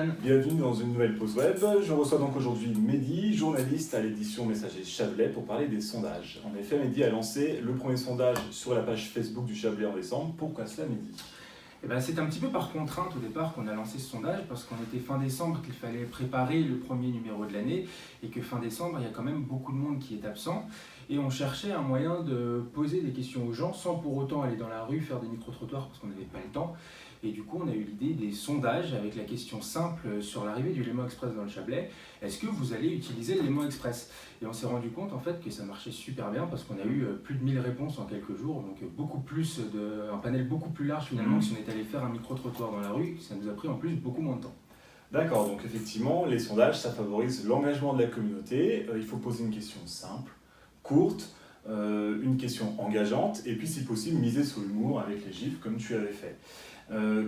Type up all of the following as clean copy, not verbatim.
Jonathan. Bienvenue dans une nouvelle pause web. Je reçois donc aujourd'hui Mehdi, journaliste à l'édition Messager Chablais pour parler des sondages. En effet, Mehdi a lancé le premier sondage sur la page Facebook du Chablais en décembre. Pourquoi cela, Mehdi ? C'est un petit peu par contrainte au départ qu'on a lancé ce sondage parce qu'on était fin décembre, qu'il fallait préparer le premier numéro de l'année et que fin décembre, il y a quand même beaucoup de monde qui est absent. Et on cherchait un moyen de poser des questions aux gens sans pour autant aller dans la rue, faire des micro-trottoirs parce qu'on n'avait pas le temps. Et du coup, on a eu l'idée des sondages avec la question simple sur l'arrivée du Léman Express dans le Chablais. Est-ce que vous allez utiliser le Léman Express ? Et on s'est rendu compte en fait que ça marchait super bien parce qu'on a eu plus de 1000 réponses en quelques jours, donc un panel beaucoup plus large finalement que si on était allé faire un micro-trottoir dans la rue. Ça nous a pris en plus beaucoup moins de temps. D'accord, donc effectivement, les sondages, ça favorise l'engagement de la communauté. Il faut poser une question simple, courte, une question engageante, et puis si possible, miser sur l'humour avec les gifs comme tu avais fait.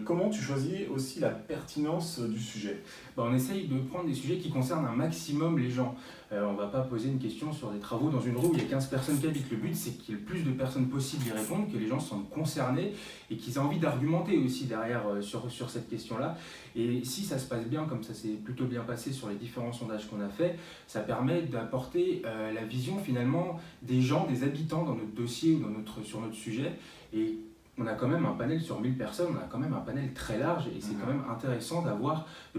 Comment tu choisis aussi la pertinence du sujet ? On essaye de prendre des sujets qui concernent un maximum les gens. On ne va pas poser une question sur des travaux dans une rue où il y a 15 personnes qui habitent. Le but, c'est qu'il y ait le plus de personnes possible y répondre, que les gens se sentent concernés et qu'ils aient envie d'argumenter aussi derrière sur cette question-là. Et si ça se passe bien, comme ça s'est plutôt bien passé sur les différents sondages qu'on a fait, ça permet d'apporter la vision finalement des gens, des habitants dans notre dossier ou sur notre sujet. Et on a quand même un panel sur 1000 personnes, on a quand même un panel très large et c'est quand même intéressant de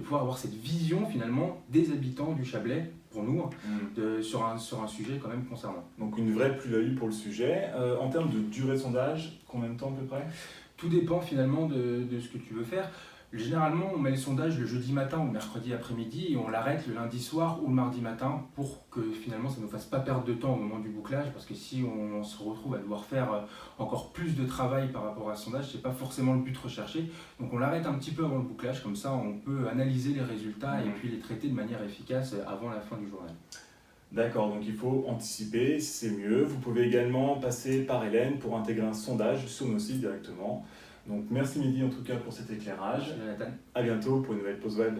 pouvoir avoir cette vision finalement des habitants du Chablais, pour nous, sur un sujet quand même concernant. Donc une vraie plus-value pour le sujet. En termes de durée de sondage, combien de temps à peu près ? Tout dépend finalement de ce que tu veux faire. Généralement, on met le sondage le jeudi matin ou le mercredi après-midi et on l'arrête le lundi soir ou le mardi matin pour que finalement ça ne nous fasse pas perdre de temps au moment du bouclage, parce que si on se retrouve à devoir faire encore plus de travail par rapport à ce sondage, c'est pas forcément le but recherché. Donc on l'arrête un petit peu avant le bouclage, comme ça on peut analyser les résultats et puis les traiter de manière efficace avant la fin du journal. D'accord, donc il faut anticiper, c'est mieux. Vous pouvez également passer par Hélène pour intégrer un sondage sur nos sites directement. Donc merci Mehdi en tout cas pour cet éclairage. Jonathan. À bientôt pour une nouvelle pause web.